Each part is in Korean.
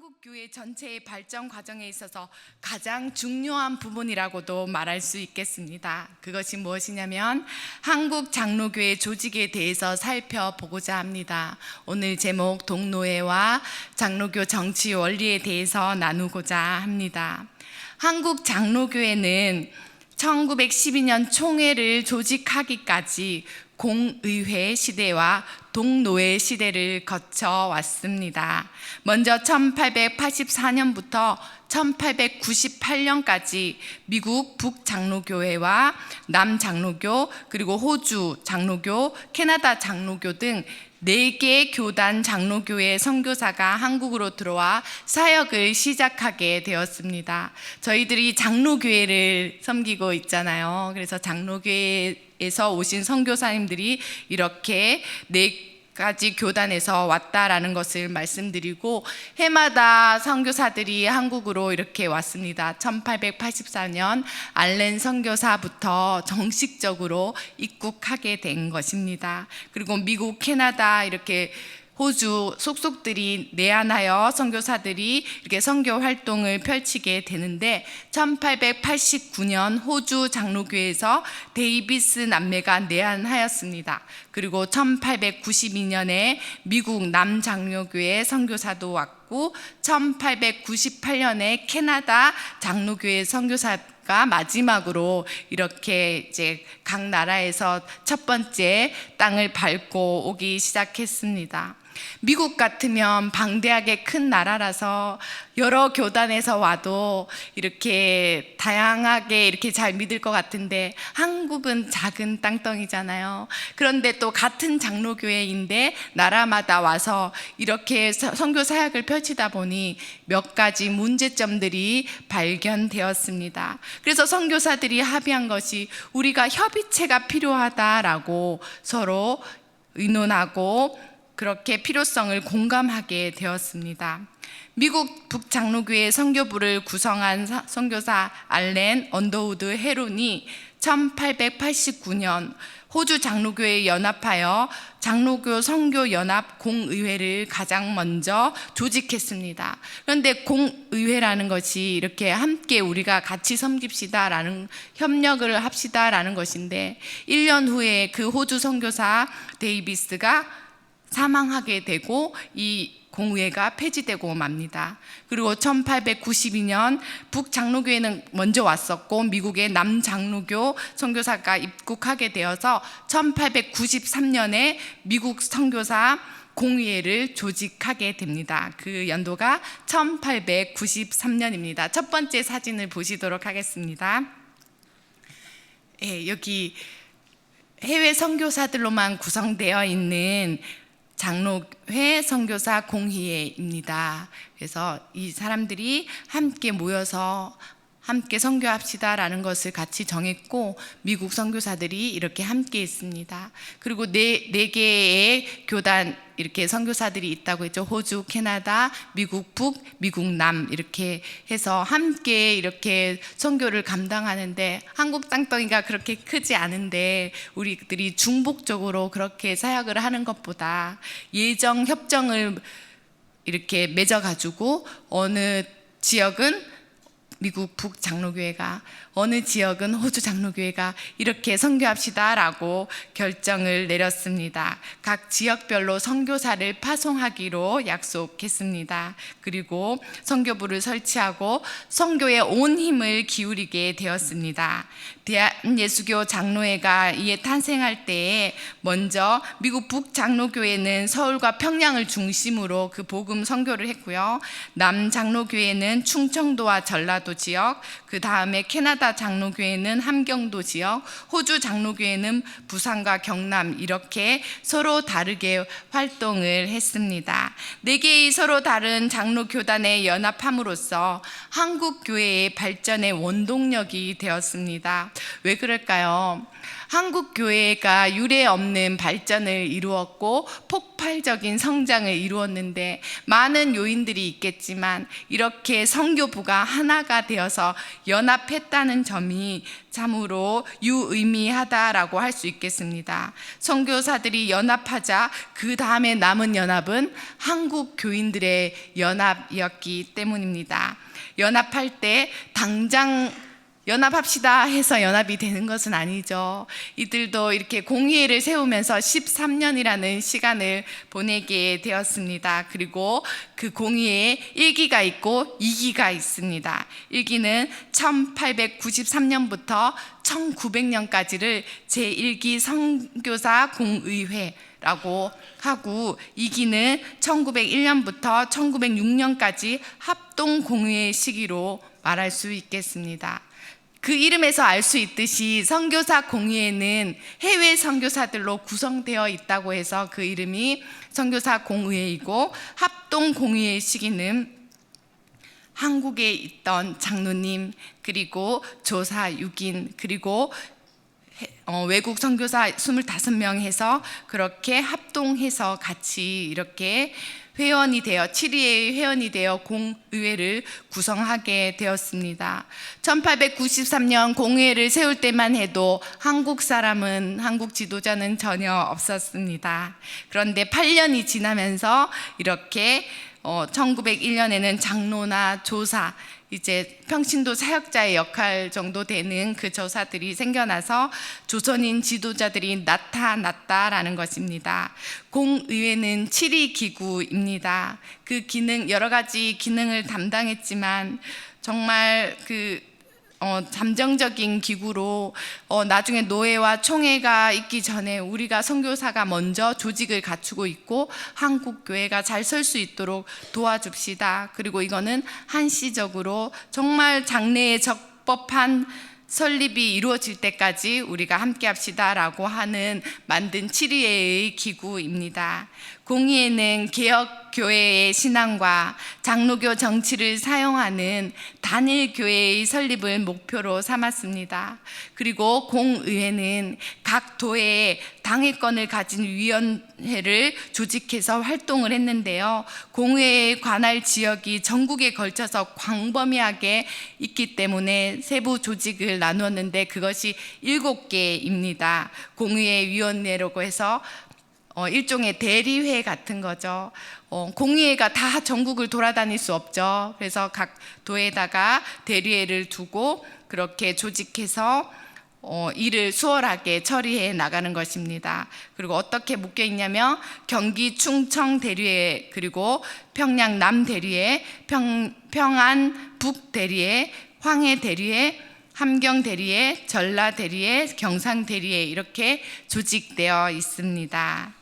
한국 교회 전체의 발전 과정에 있어서 가장 중요한 부분이라고도 말할 수 있겠습니다. 그것이 무엇이냐면 한국 장로교회 조직에 대해서 살펴보고자 합니다. 오늘 제목 동노회와 장로교 정치 원리에 대해서 나누고자 합니다. 한국 장로교회는 1912년 총회를 조직하기까지 공의회 시대와 동노회 시대를 거쳐왔습니다. 먼저 1884년부터 1898년까지 미국 북장로교회와 남장로교, 그리고 호주 장로교, 캐나다 장로교 등 4개 교단 장로교회 선교사가 한국으로 들어와 사역을 시작하게 되었습니다. 저희들이 장로교회를 섬기고 있잖아요. 그래서 장로교회에서 오신 선교사님들이 이렇게 4가지 교단에서 왔다라는 것을 말씀드리고, 해마다 선교사들이 한국으로 이렇게 왔습니다. 1884년 알렌 선교사부터 정식적으로 입국하게 된 것입니다. 그리고 미국, 캐나다, 이렇게 호주 속속들이 내한하여 선교사들이 이렇게 선교 활동을 펼치게 되는데, 1889년 호주 장로교회에서 데이비스 남매가 내한하였습니다. 그리고 1892년에 미국 남장로교회 선교사도 왔고, 1898년에 캐나다 장로교회 선교사가 마지막으로 이렇게 이제 각 나라에서 첫 번째 땅을 밟고 오기 시작했습니다. 미국 같으면 방대하게 큰 나라라서 여러 교단에서 와도 이렇게 다양하게 이렇게 잘 믿을 것 같은데, 한국은 작은 땅덩이잖아요. 그런데 또 같은 장로교회인데 나라마다 와서 이렇게 선교 사역을 펼치다 보니 몇 가지 문제점들이 발견되었습니다. 그래서 선교사들이 합의한 것이 우리가 협의체가 필요하다라고 서로 의논하고 그렇게 필요성을 공감하게 되었습니다. 미국 북장로교회 선교부를 구성한 선교사 알렌 언더우드 헤론이 1889년 호주 장로교회에 연합하여 장로교 선교연합 공의회를 가장 먼저 조직했습니다. 그런데 공의회라는 것이 이렇게 함께 우리가 같이 섬깁시다라는, 협력을 합시다라는 것인데, 1년 후에 그 호주 선교사 데이비스가 사망하게 되고 이 공의회가 폐지되고 맙니다. 그리고 1892년 북장로교회는 먼저 왔었고 미국의 남장로교 선교사가 입국하게 되어서 1893년에 미국 선교사 공의회를 조직하게 됩니다. 그 연도가 1893년입니다. 첫 번째 사진을 보시도록 하겠습니다. 여기 해외 선교사들로만 구성되어 있는 장로회 선교사 공의회입니다. 그래서 이 사람들이 함께 모여서 함께 선교합시다라는 것을 같이 정했고, 미국 선교사들이 이렇게 함께 있습니다. 그리고 네 개의 교단 이렇게 선교사들이 있다고 했죠. 호주, 캐나다, 미국 북, 미국 남 이렇게 해서 함께 이렇게 선교를 감당하는데, 한국 땅덩이가 그렇게 크지 않은데 우리들이 중복적으로 그렇게 사역을 하는 것보다 예정 협정을 이렇게 맺어가지고 어느 지역은 미국 북장로교회가, 어느 지역은 호주 장로교회가 이렇게 선교합시다라고 결정을 내렸습니다. 각 지역별로 선교사를 파송하기로 약속했습니다. 그리고 선교부를 설치하고 선교에 온 힘을 기울이게 되었습니다. 대한예수교 장로회가 이에 탄생할 때에 먼저 미국 북장로교회는 서울과 평양을 중심으로 그 복음 선교를 했고요. 남장로교회는 충청도와 전라도 지역, 그 다음에 캐나다 장로교회는 함경도 지역, 호주 장로교회는 부산과 경남, 이렇게 서로 다르게 활동을 했습니다. 4개의 서로 다른 장로교단에 연합함으로써 한국교회의 발전의 원동력이 되었습니다. 왜 그럴까요? 한국 교회가 유례 없는 발전을 이루었고 폭발적인 성장을 이루었는데 많은 요인들이 있겠지만 이렇게 선교부가 하나가 되어서 연합했다는 점이 참으로 유의미하다라고 할 수 있겠습니다. 선교사들이 연합하자 그 다음에 남은 연합은 한국 교인들의 연합이었기 때문입니다. 연합할 때 당장 연합합시다 해서 연합이 되는 것은 아니죠. 이들도 이렇게 공의회를 세우면서 13년이라는 시간을 보내게 되었습니다. 그리고 그 공의회에 1기가 있고 2기가 있습니다. 1기는 1893년부터 1900년까지를 제1기 선교사 공의회라고 하고 2기는 1901년부터 1906년까지 합동공의회 시기로 말할 수 있겠습니다. 그 이름에서 알 수 있듯이 선교사 공의회는 해외 선교사들로 구성되어 있다고 해서 그 이름이 선교사 공의회이고 합동 공의회 시기는 한국에 있던 장로님 그리고 조사 6인 그리고 외국 선교사 25명 해서 그렇게 합동해서 같이 이렇게 회원이 되어 7위의 회원이 되어 공의회를 구성하게 되었습니다. 1893년 공의회를 세울 때만 해도 한국 지도자는 전혀 없었습니다. 그런데 8년이 지나면서 이렇게 1901년에는 장로나 조사 이제 평신도 사역자의 역할 정도 되는 그 조사들이 생겨나서 조선인 지도자들이 나타났다라는 것입니다. 공의회는 7위 기구입니다. 그 기능 여러 가지 기능을 담당했지만 정말 잠정적인 기구로 나중에 노회와 총회가 있기 전에 우리가 선교사가 먼저 조직을 갖추고 있고 한국 교회가 잘 설 수 있도록 도와줍시다. 그리고 이거는 한시적으로 정말 장래에 적법한 설립이 이루어질 때까지 우리가 함께 합시다라고 하는 만든 7위의 기구입니다. 공의회는 개혁교회의 신앙과 장로교 정치를 사용하는 단일교회의 설립을 목표로 삼았습니다. 그리고 공의회는 각 도에 당회권을 가진 위원회를 조직해서 활동을 했는데요. 공의회에 관할 지역이 전국에 걸쳐서 광범위하게 있기 때문에 세부 조직을 나누었는데 그것이 7개입니다. 공의회 위원회라고 해서 일종의 대리회 같은 거죠. 공의회가 다 전국을 돌아다닐 수 없죠. 그래서 각 도에다가 대리회를 두고 그렇게 조직해서 일을 수월하게 처리해 나가는 것입니다. 그리고 어떻게 묶여 있냐면 경기 충청 대리회 그리고 평양 남 대리회, 평안 북 대리회, 황해 대리회, 함경 대리회, 전라 대리회, 경상 대리회 이렇게 조직되어 있습니다.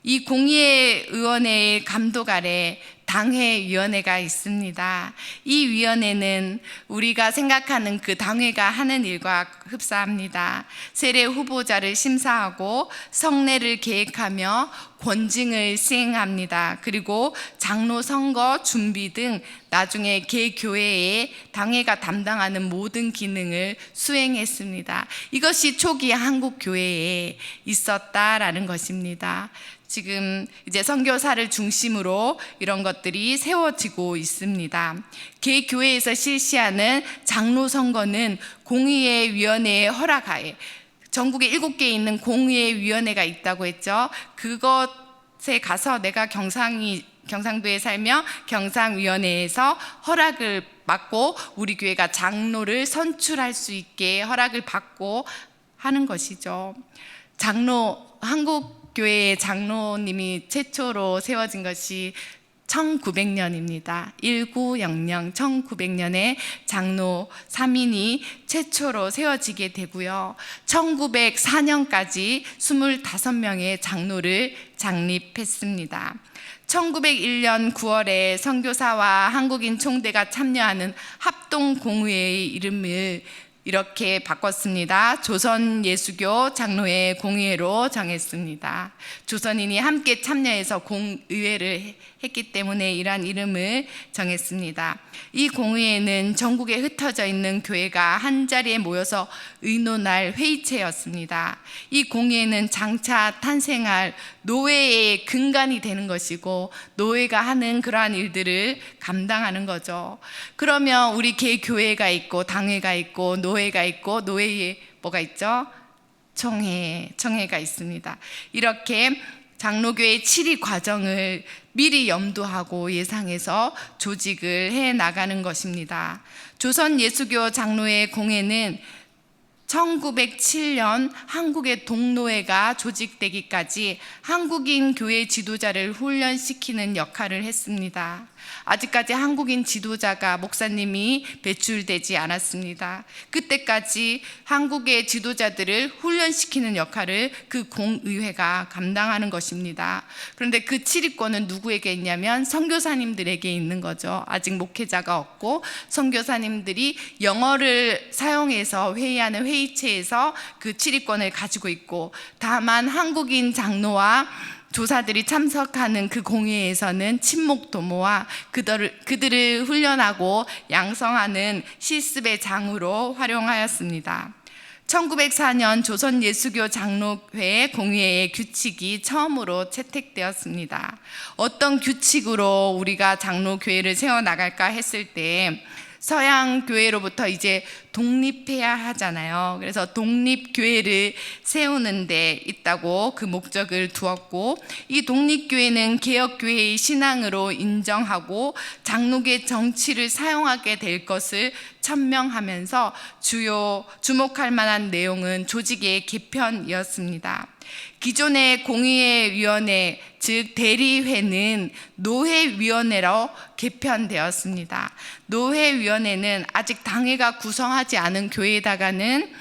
이 공의회 의원회의 감독 아래 당회위원회가 있습니다. 이 위원회는 우리가 생각하는 그 당회가 하는 일과 흡사합니다. 세례 후보자를 심사하고 성례를 계획하며 권징을 시행합니다. 그리고 장로 선거 준비 등 나중에 개교회의 당회가 담당하는 모든 기능을 수행했습니다. 이것이 초기 한국 교회에 있었다라는 것입니다. 지금 이제 선교사를 중심으로 이런 것들이 세워지고 있습니다. 개교회에서 실시하는 장로 선거는 공의회 위원회의 허락하에 전국에 7개 있는 공의회 위원회가 있다고 했죠. 그것에 가서 내가 경상도에 살며 경상위원회에서 허락을 받고 우리 교회가 장로를 선출할 수 있게 허락을 받고 하는 것이죠. 한국 교회의 장로님이 최초로 세워진 것이 1900년입니다. 1900년에 장로 3인이 최초로 세워지게 되고요. 1904년까지 25명의 장로를 창립했습니다. 1901년 9월에 선교사와 한국인 총대가 참여하는 합동공의회의 이름을 이렇게 바꿨습니다. 조선예수교 장로회 공의회로 정했습니다. 조선인이 함께 참여해서 공의회를 했기 때문에 이러한 이름을 정했습니다. 이 공회에는 전국에 흩어져 있는 교회가 한자리에 모여서 의논할 회의체였습니다. 이 공회는 장차 탄생할 노예의 근간이 되는 것이고 노예가 하는 그러한 일들을 감당하는 거죠. 그러면 우리 개교회가 있고 당회가 있고 노회가 있고 노회에 뭐가 있죠? 총회가 있습니다. 이렇게 장로교의 7위 과정을 미리 염두하고 예상해서 조직을 해 나가는 것입니다. 조선 예수교 장로회 공회는 1907년 한국의 동노회가 조직되기까지 한국인 교회 지도자를 훈련시키는 역할을 했습니다. 아직까지 한국인 지도자가 목사님이 배출되지 않았습니다. 그때까지 한국의 지도자들을 훈련시키는 역할을 그 공의회가 감당하는 것입니다. 그런데 그 치리권은 누구에게 있냐면 선교사님들에게 있는 거죠. 아직 목회자가 없고 선교사님들이 영어를 사용해서 회의하는 회의체에서 그 치리권을 가지고 있고, 다만 한국인 장로와 조사들이 참석하는 그 공회에서는 친목 도모와 그들을 훈련하고 양성하는 실습의 장으로 활용하였습니다. 1904년 조선 예수교 장로회 공회의 규칙이 처음으로 채택되었습니다. 어떤 규칙으로 우리가 장로교회를 세워나갈까 했을 때 서양 교회로부터 이제 독립해야 하잖아요. 그래서 독립교회를 세우는 데 있다고 그 목적을 두었고, 이 독립교회는 개혁교회의 신앙으로 인정하고 장로계 정치를 사용하게 될 것을 천명하면서 주요 주목할 만한 내용은 조직의 개편이었습니다. 기존의 공의회위원회, 즉 대리회는 노회위원회로 개편되었습니다. 노회위원회는 아직 당회가 구성하지 않은 교회에다가는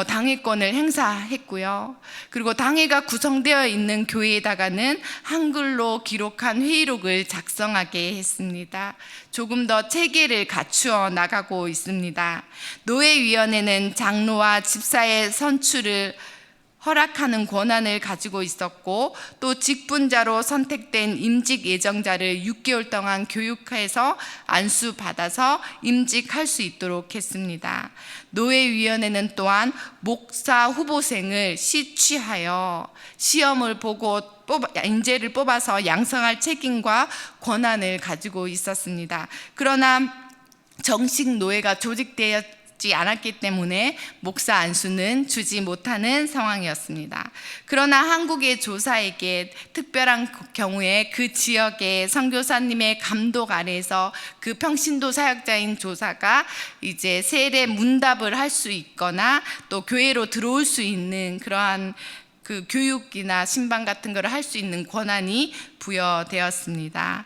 당회권을 행사했고요. 그리고 당회가 구성되어 있는 교회에다가는 한글로 기록한 회의록을 작성하게 했습니다. 조금 더 체계를 갖추어 나가고 있습니다. 노회위원회는 장로와 집사의 선출을 허락하는 권한을 가지고 있었고, 또 직분자로 선택된 임직 예정자를 6개월 동안 교육해서 안수받아서 임직할 수 있도록 했습니다. 노회위원회는 또한 목사 후보생을 시취하여 시험을 보고 인재를 뽑아서 양성할 책임과 권한을 가지고 있었습니다. 그러나 정식 노회가 조직되었지 않았기 때문에 목사 안수는 주지 못하는 상황이었습니다. 그러나 한국의 조사에게 특별한 경우에 그 지역의 선교사님의 감독 아래에서 그 평신도 사역자인 조사가 이제 세례 문답을 할 수 있거나 또 교회로 들어올 수 있는 그러한 그 교육이나 신방 같은 것을 할 수 있는 권한이 부여되었습니다.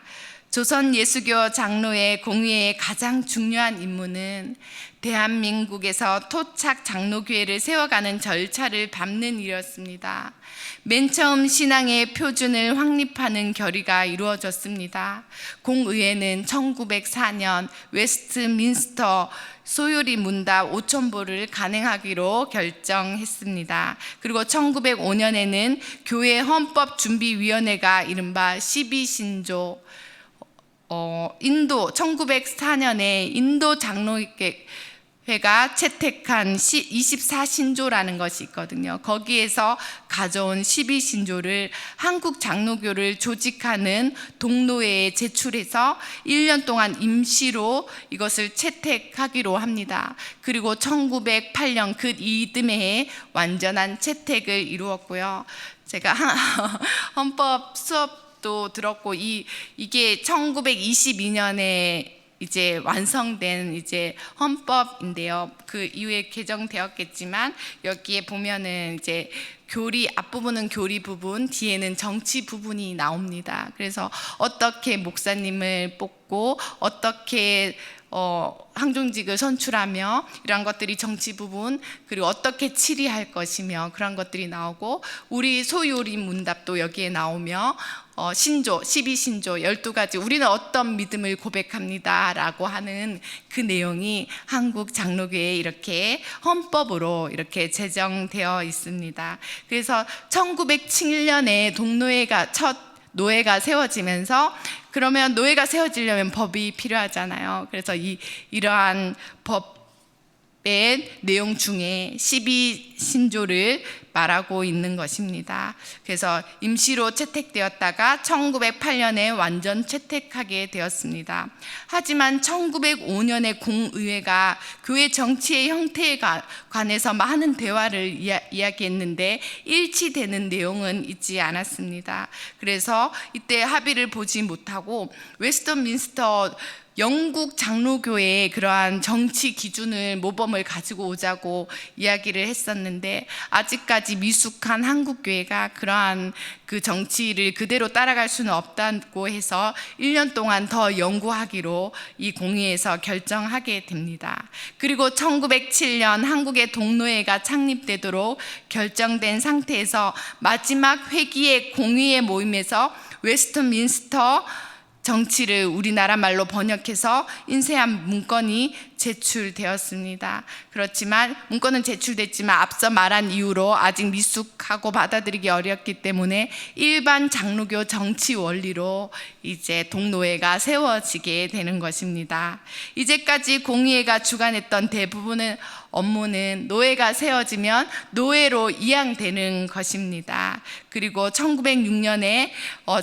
조선 예수교 장로회 공의회의 가장 중요한 임무는 대한민국에서 토착 장로교회를 세워가는 절차를 밟는 일이었습니다. 맨 처음 신앙의 표준을 확립하는 결의가 이루어졌습니다. 공의회는 1904년 웨스트민스터 소요리 문답 5,000보를 간행하기로 결정했습니다. 그리고 1905년에는 교회 헌법준비위원회가 이른바 12신조, 인도 1904년에 인도 장로회가 채택한 24신조라는 것이 있거든요. 거기에서 가져온 12신조를 한국 장로교를 조직하는 동노회에 제출해서 1년 동안 임시로 이것을 채택하기로 합니다. 그리고 1908년 그 이듬해에 완전한 채택을 이루었고요. 제가 헌법 수업도 들었고 이게 1922년에 이제 완성된 이제 헌법인데요. 그 이후에 개정되었겠지만 여기에 보면은 이제 교리 앞부분은 교리 부분, 뒤에는 정치 부분이 나옵니다. 그래서 어떻게 목사님을 뽑고 어떻게 항종직을 선출하며 이런 것들이 정치 부분, 그리고 어떻게 치리할 것이며 그런 것들이 나오고, 우리 소요리 문답도 여기에 나오며 신조, 12신조 12가지 우리는 어떤 믿음을 고백합니다 라고 하는 그 내용이 한국 장로교회에 이렇게 헌법으로 이렇게 제정되어 있습니다. 그래서 1907년에 동노회가 첫 노회가 세워지면서 그러면 노예가 세워지려면 법이 필요하잖아요. 그래서 이러한 법의 내용 중에 12신조를 말하고 있는 것입니다. 그래서 임시로 채택되었다가 1908년에 완전 채택하게 되었습니다. 하지만 1905년에 공의회가 교회 정치의 형태에 관해서 많은 대화를 이야기했는데 일치되는 내용은 있지 않았습니다. 그래서 이때 합의를 보지 못하고 웨스트민스터 영국 장로교회의 그러한 정치 기준을 모범을 가지고 오자고 이야기를 했었는데 아직까지 미숙한 한국교회가 그러한 그 정치를 그대로 따라갈 수는 없다고 해서 1년 동안 더 연구하기로 이 공의회에서 결정하게 됩니다. 그리고 1907년 한국의 동노회가 창립되도록 결정된 상태에서 마지막 회기의 공의회 모임에서 웨스트민스터 정치를 우리나라 말로 번역해서 인쇄한 문건이 제출되었습니다. 그렇지만 문건은 제출됐지만 앞서 말한 이유로 아직 미숙하고 받아들이기 어렵기 때문에 일반 장로교 정치 원리로 이제 동노회가 세워지게 되는 것입니다. 이제까지 공의회가 주관했던 대부분의 업무는 노회가 세워지면 노회로 이양되는 것입니다. 그리고 1906년에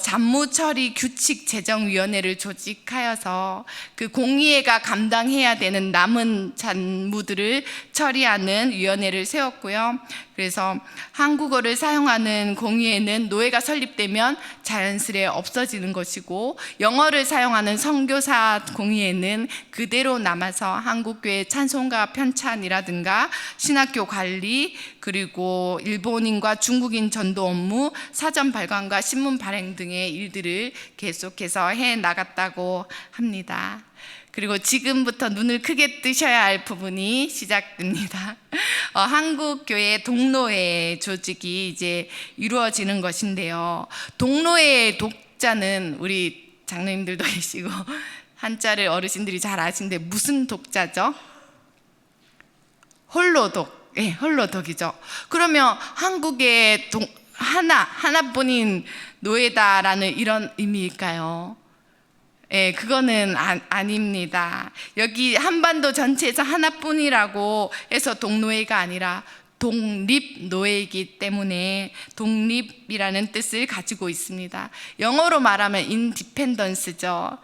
잡무처리 규칙 제정위원회를 조직하여서 그 공의회가 감당해야 되는 남은 잡무들을 처리하는 위원회를 세웠고요. 그래서 한국어를 사용하는 공의회는 노회가 설립되면 자연스레 없어지는 것이고, 영어를 사용하는 선교사 공의회는 그대로 남아서 한국교회 찬송가 편찬이라든가 신학교 관리, 그리고 일본인과 중국인 전도 업무, 사전 발간과 신문 발행 등의 일들을 계속해서 해 나갔다고 합니다. 그리고 지금부터 눈을 크게 뜨셔야 할 부분이 시작됩니다. 한국교회 동노회 조직이 이제 이루어지는 것인데요. 동노회의 독자는 우리 장로님들도 계시고 한자를 어르신들이 잘 아시는데 무슨 독자죠? 홀로독. 네, 홀로독이죠. 그러면 한국의 하나뿐인 노예다라는 이런 의미일까요? 예, 그거는 아닙니다. 여기 한반도 전체에서 하나뿐이라고 해서 동노회가 아니라 독립노예이기 때문에 독립이라는 뜻을 가지고 있습니다. 영어로 말하면 인디펜던스죠.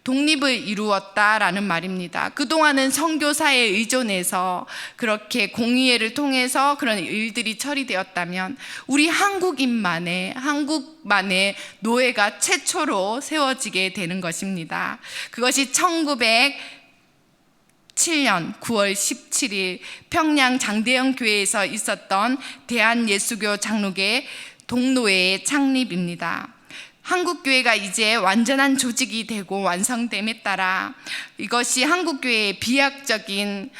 독립을 이루었다라는 말입니다. 그동안은 선교사에 의존해서 그렇게 공의회를 통해서 그런 일들이 처리되었다면 우리 한국만의 노예가 최초로 세워지게 되는 것입니다. 그것이 1907년 9월 17일 평양 장대영 교회에서 있었던 대한예수교 장로계 동노회의 창립입니다. 한국교회가 이제 완전한 조직이 되고 완성됨에 따라 이것이 한국교회의 비약적인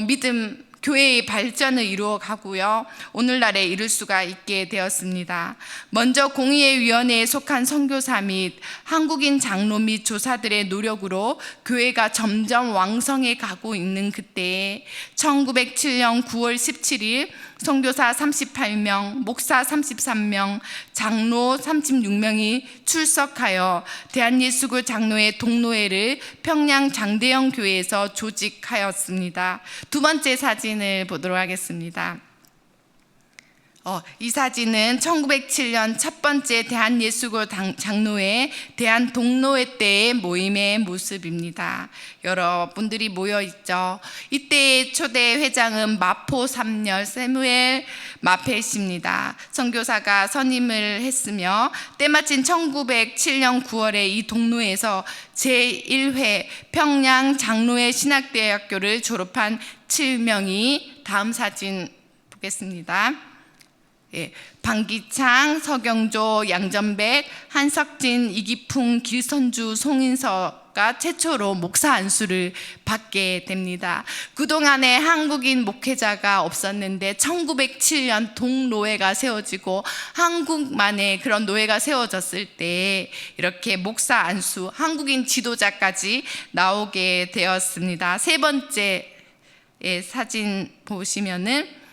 믿음, 교회의 발전을 이루어 가고요. 오늘날에 이룰 수가 있게 되었습니다. 먼저 공의회위원회에 속한 선교사 및 한국인 장로 및 조사들의 노력으로 교회가 점점 왕성해 가고 있는 그때에 1907년 9월 17일 선교사 38명, 목사 33명, 장로 36명이 출석하여 대한예수교 장로회 동노회를 평양 장대영 교회에서 조직하였습니다. 두 번째 사진을 보도록 하겠습니다. 이 사진은 1907년 첫 번째 대한예수교 장로회 대한동노회 때의 모임의 모습입니다. 여러분들이 모여 있죠. 이때의 초대 회장은 마포 3열 세무엘 마페시입니다. 선교사가 선임을 했으며 때마침 1907년 9월에 이 동노회에서 제1회 평양 장로회 신학대학교를 졸업한 7명이 다음 사진 보겠습니다. 예, 방기창, 서경조, 양전백, 한석진, 이기풍, 길선주, 송인서가 최초로 목사 안수를 받게 됩니다. 그동안에 한국인 목회자가 없었는데 1907년 동노회가 세워지고 한국만의 그런 노회가 세워졌을 때 이렇게 목사 안수, 한국인 지도자까지 나오게 되었습니다. 세 번째 사진 보시면은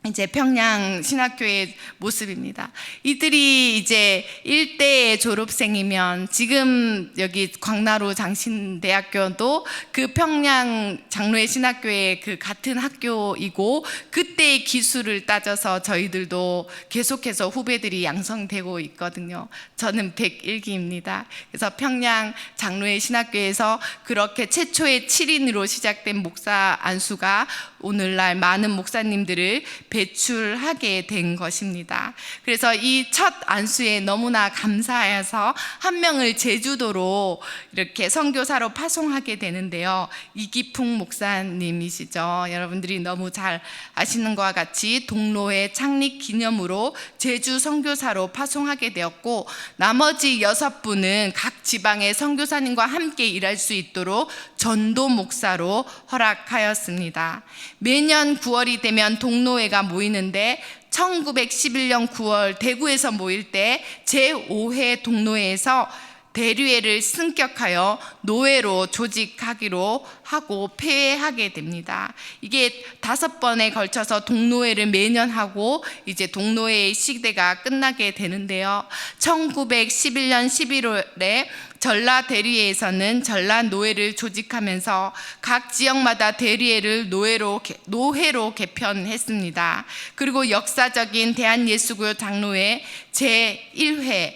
이제 평양 신학교의 모습입니다. 이들이 이제 1대 졸업생이면 지금 여기 광나루 장신대학교도 그 평양 장로회 신학교의 그 같은 학교이고, 그때의 기술을 따져서 저희들도 계속해서 후배들이 양성되고 있거든요. 저는 101기입니다. 그래서 평양 장로회 신학교에서 그렇게 최초의 7인으로 시작된 목사 안수가 오늘날 많은 목사님들을 배출하게 된 것입니다. 그래서 이 첫 안수에 너무나 감사해서 한 명을 제주도로 이렇게 선교사로 파송하게 되는데요. 이기풍 목사님이시죠. 여러분들이 너무 잘 아시는 것과 같이 동로회 창립 기념으로 제주 선교사로 파송하게 되었고, 나머지 6분은 각 지방의 선교사님과 함께 일할 수 있도록 전도 목사로 허락하였습니다. 매년 9월이 되면 동로회가 모이는데 1911년 9월 대구에서 모일 때 제5회 동로회에서 대류회를 승격하여 노회로 조직하기로 하고 폐회하게 됩니다. 이게 5번에 걸쳐서 동노회를 매년 하고 이제 동노회의 시대가 끝나게 되는데요. 1911년 11월에 전라 대류회에서는 전라 노회를 조직하면서 각 지역마다 대류회를 노회로 개편했습니다. 그리고 역사적인 대한예수교 장로회 제1회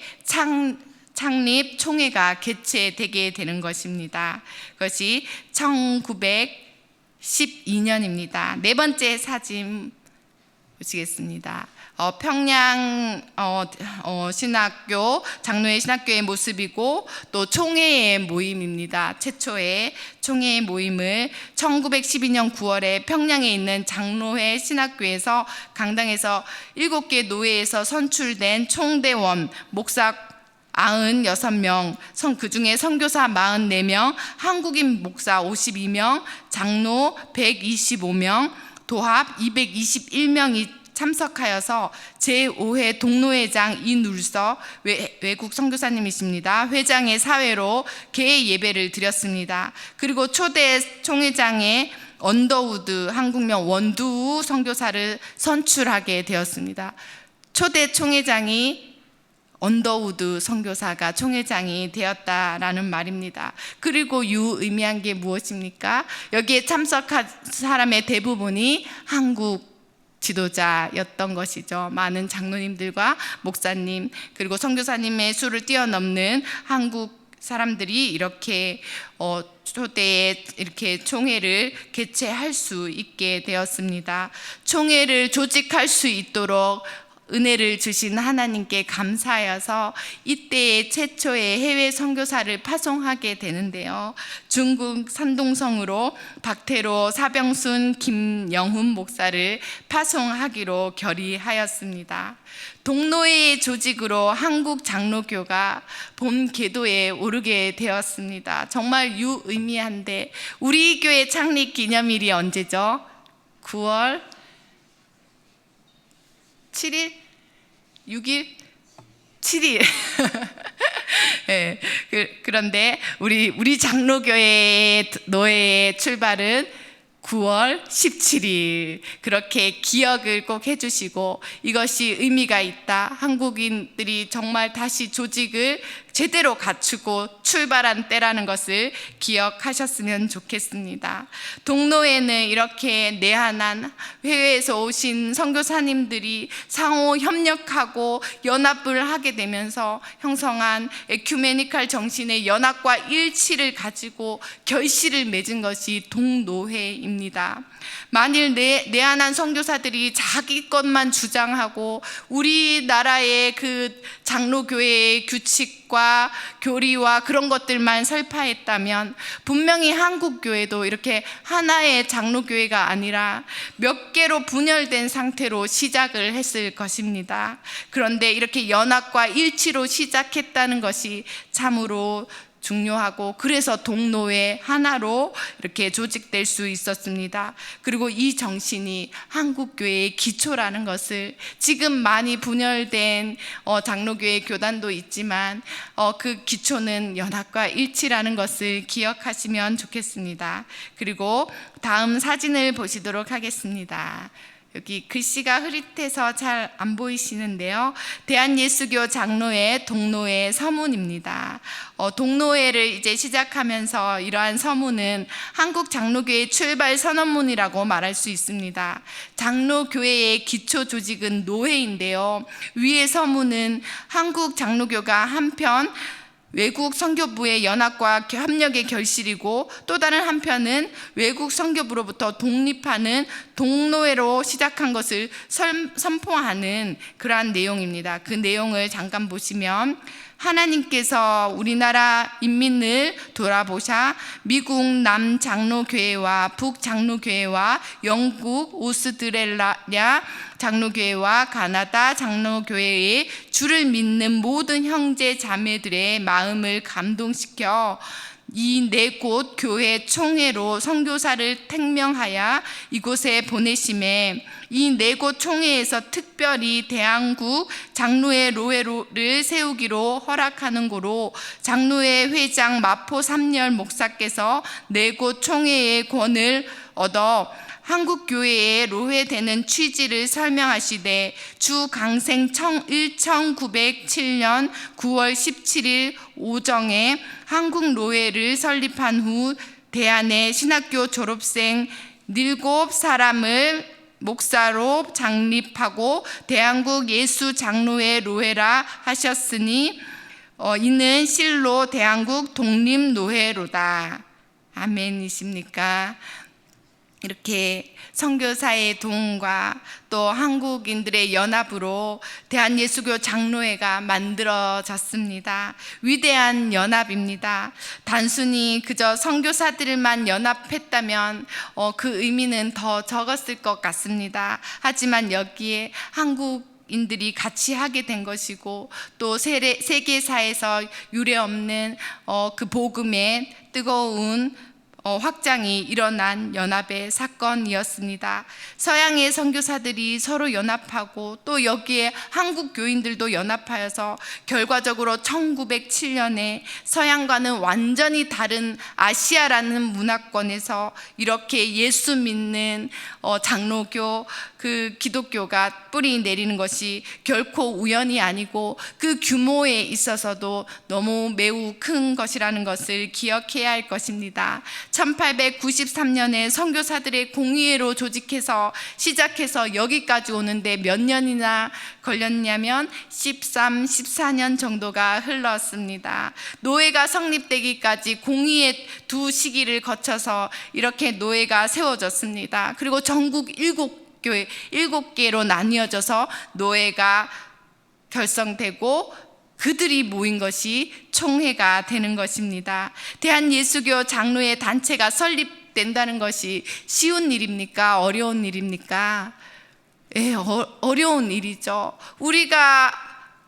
창립 총회가 개최되게 되는 것입니다. 그것이 1912년입니다. 네 번째 사진 보시겠습니다. 평양 신학교, 장로회 신학교의 모습이고 또 총회의 모임입니다. 최초의 총회의 모임을 1912년 9월에 평양에 있는 장로회 신학교에서 강당에서 7개 노회에서 선출된 총대원 목사 96명, 그 중에 선교사 44명, 한국인 목사 52명, 장로 125명, 도합 221명이 참석하여서 제5회 동로회장 이눌서 외국 선교사님이십니다. 회장의 사회로 개의 예배를 드렸습니다. 그리고 초대 총회장에 언더우드 한국명 원두우 선교사를 선출하게 되었습니다. 초대 총회장이 언더우드 선교사가 총회장이 되었다라는 말입니다. 그리고 유의미한 게 무엇입니까? 여기에 참석한 사람의 대부분이 한국 지도자였던 것이죠. 많은 장로님들과 목사님 그리고 선교사님의 수를 뛰어넘는 한국 사람들이 이렇게 초대에 이렇게 총회를 개최할 수 있게 되었습니다. 총회를 조직할 수 있도록 은혜를 주신 하나님께 감사하여서 이때의 최초의 해외 선교사를 파송하게 되는데요. 중국 산동성으로 박태로, 사병순, 김영훈 목사를 파송하기로 결의하였습니다. 동로회의 조직으로 한국 장로교가 본 궤도에 오르게 되었습니다. 정말 유의미한데 우리 교회 창립 기념일이 언제죠? 9월 7일? 6일? 7일. 네, 그런데 우리 장로교회 노회의 출발은 9월 17일. 그렇게 기억을 꼭 해주시고 이것이 의미가 있다. 한국인들이 정말 다시 조직을 제대로 갖추고 출발한 때라는 것을 기억하셨으면 좋겠습니다. 동로회는 이렇게 내한한 해외에서 오신 선교사님들이 상호 협력하고 연합을 하게 되면서 형성한 에큐메니칼 정신의 연합과 일치를 가지고 결실을 맺은 것이 동노회입니다. 만일 내한한 선교사들이 자기 것만 주장하고 우리나라의 그 장로교회의 규칙과 교리와 그런 것들만 설파했다면 분명히 한국교회도 이렇게 하나의 장로교회가 아니라 몇 개로 분열된 상태로 시작을 했을 것입니다. 그런데 이렇게 연합과 일치로 시작했다는 것이 참으로 중요하고 그래서 동로회 하나로 이렇게 조직될 수 있었습니다. 그리고 이 정신이 한국교회의 기초라는 것을 지금 많이 분열된 장로교회 교단도 있지만 그 기초는 연합과 일치라는 것을 기억하시면 좋겠습니다. 그리고 다음 사진을 보시도록 하겠습니다. 여기 글씨가 흐릿해서 잘 안 보이시는데요. 대한예수교 장로회 동로회 서문입니다. 동로회를 이제 시작하면서 이러한 서문은 한국 장로교회 출발 선언문이라고 말할 수 있습니다. 장로교회의 기초 조직은 노회인데요. 위의 서문은 한국 장로교가 한편 외국 선교부의 연합과 협력의 결실이고, 또 다른 한편은 외국 선교부로부터 독립하는 동노회로 시작한 것을 선포하는 그러한 내용입니다. 그 내용을 잠깐 보시면, 하나님께서 우리나라 인민을 돌아보사 미국 남장로교회와 북장로교회와 영국 오스트레일리아 장로교회와 가나다 장로교회의 주를 믿는 모든 형제 자매들의 마음을 감동시켜 이 네 곳 교회 총회로 선교사를 택명하여 이곳에 보내심에, 이 네 곳 총회에서 특별히 대한국 장로회 로회를 세우기로 허락하는 고로 장로회 회장 마포 삼열 목사께서 네 곳 총회의 권을 얻어 한국교회에 로회되는 취지를 설명하시되, 주 강생 1907년 9월 17일 오정에 한국 로회를 설립한 후 대안의 신학교 졸업생 7사람을 목사로 창립하고 대한국 예수 장로회 로회라 하셨으니 이는 실로 대한국 독립노회로다. 아멘이십니까? 이렇게 선교사의 도움과 또 한국인들의 연합으로 대한예수교 장로회가 만들어졌습니다. 위대한 연합입니다. 단순히 그저 선교사들만 연합했다면 그 의미는 더 적었을 것 같습니다. 하지만 여기에 한국인들이 같이 하게 된 것이고, 또 세계사에서 유례없는 그 복음의 뜨거운 확장이 일어난 연합의 사건이었습니다. 서양의 선교사들이 서로 연합하고, 또 여기에 한국 교인들도 연합하여서 결과적으로 1907년에 서양과는 완전히 다른 아시아라는 문화권에서 이렇게 예수 믿는 장로교, 그 기독교가 뿌리 내리는 것이 결코 우연이 아니고 그 규모에 있어서도 너무 매우 큰 것이라는 것을 기억해야 할 것입니다. 1893년에 선교사들의 공의회로 조직해서 시작해서 여기까지 오는데 몇 년이나 걸렸냐면 13, 14년 정도가 흘렀습니다. 노회가 성립되기까지 공의회 두 시기를 거쳐서 이렇게 노회가 세워졌습니다. 그리고 전국 7개로 나뉘어져서 노회가 결성되고 그들이 모인 것이 총회가 되는 것입니다. 대한예수교 장로회 단체가 설립된다는 것이 쉬운 일입니까? 어려운 일입니까? 어려운 일이죠. 우리가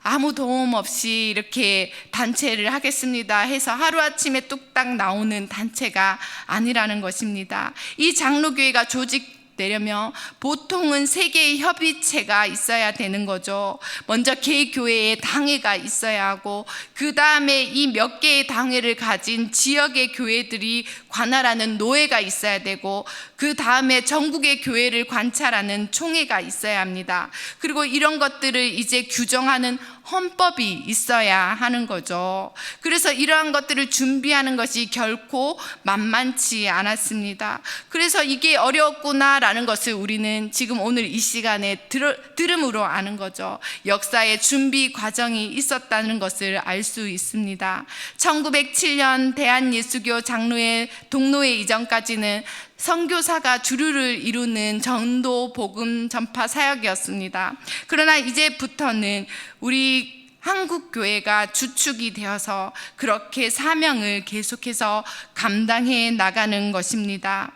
아무 도움 없이 이렇게 단체를 하겠습니다 해서 하루아침에 뚝딱 나오는 단체가 아니라는 것입니다. 이 장로교회가 조직되려면 보통은 3개의 협의체가 있어야 되는 거죠. 먼저 개교회의 당회가 있어야 하고, 그 다음에 이 몇 개의 당회를 가진 지역의 교회들이 관할하는 노회가 있어야 되고, 그 다음에 전국의 교회를 관찰하는 총회가 있어야 합니다. 그리고 이런 것들을 이제 규정하는 헌법이 있어야 하는 거죠. 그래서 이러한 것들을 준비하는 것이 결코 만만치 않았습니다. 그래서 이게 어려웠구나라는 것을 우리는 지금 오늘 이 시간에 들음으로 아는 거죠. 역사의 준비 과정이 있었다는 것을 알 수 있습니다. 1907년 대한예수교 장로회 동로회 이전까지는 선교사가 주류를 이루는 전도 복음 전파 사역이었습니다. 그러나 이제부터는 우리 한국교회가 주축이 되어서 그렇게 사명을 계속해서 감당해 나가는 것입니다.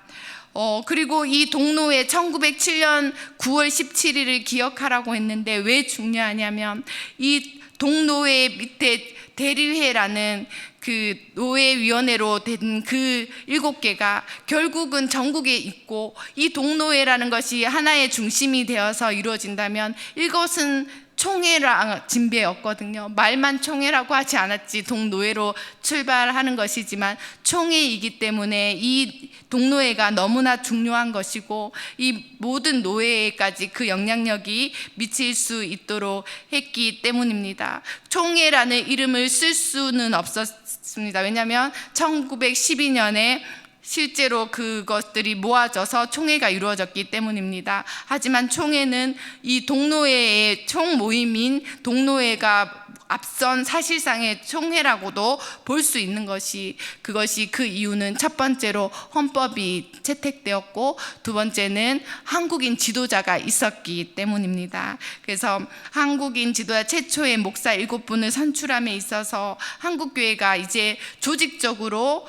그리고 이 동로회 1907년 9월 17일을 기억하라고 했는데 왜 중요하냐면, 이 동로회 밑에 대리회라는 그 노회위원회로 된 그 7개가 결국은 전국에 있고, 이 동노회라는 것이 하나의 중심이 되어서 이루어진다면 이것은 총회랑 진배였거든요. 말만 총회라고 하지 않았지 동노회로 출발하는 것이지만 총회이기 때문에 이 동노회가 너무나 중요한 것이고 이 모든 노회까지 그 영향력이 미칠 수 있도록 했기 때문입니다. 총회라는 이름을 쓸 수는 없었습니다. 왜냐하면 1912년에 실제로 그것들이 모아져서 총회가 이루어졌기 때문입니다. 하지만 총회는 이 동노회의 총모임인 동노회가 앞선 사실상의 총회라고도 볼 수 있는 그것이 그 이유는 첫 번째로 헌법이 채택되었고 두 번째는 한국인 지도자가 있었기 때문입니다. 그래서 한국인 지도자 최초의 목사 7분을 선출함에 있어서 한국교회가 이제 조직적으로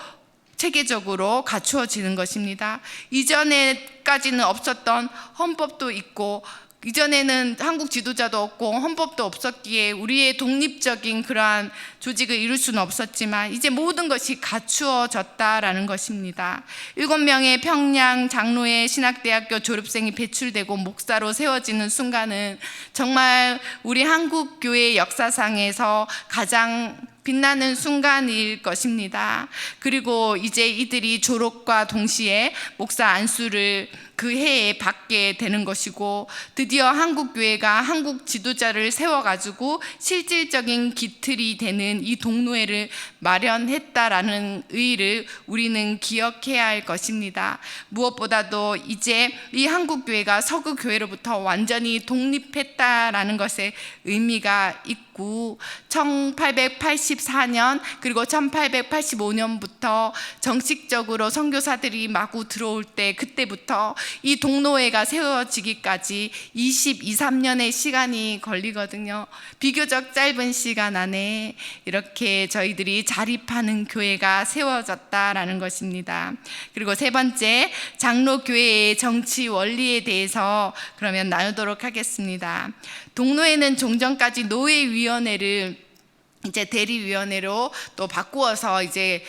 체계적으로 갖추어지는 것입니다. 이전에까지는 없었던 헌법도 있고 이전에는 한국 지도자도 없고 헌법도 없었기에 우리의 독립적인 그러한 조직을 이룰 수는 없었지만 이제 모든 것이 갖추어졌다라는 것입니다. 7명의 평양 장로회 신학대학교 졸업생이 배출되고 목사로 세워지는 순간은 정말 우리 한국 교회 역사상에서 가장 빛나는 순간일 것입니다. 그리고 이제 이들이 졸업과 동시에 목사 안수를 그 해에 받게 되는 것이고 드디어 한국교회가 한국 지도자를 세워가지고 실질적인 기틀이 되는 이 동노회를 마련했다라는 의의를 우리는 기억해야 할 것입니다. 무엇보다도 이제 이 한국교회가 서구교회로부터 완전히 독립했다라는 것에 의미가 있고 1884년 그리고 1885년부터 정식적으로 선교사들이 마구 들어올 때 그때부터 이 동노회가 세워지기까지 23년의 시간이 걸리거든요. 비교적 짧은 시간 안에 이렇게 저희들이 자립하는 교회가 세워졌다라는 것입니다. 그리고 세 번째, 장로교회의 정치 원리에 대해서 그러면 나누도록 하겠습니다. 동노회는 종전까지 노회위원회를 이제 대리위원회로 또 바꾸어서 이제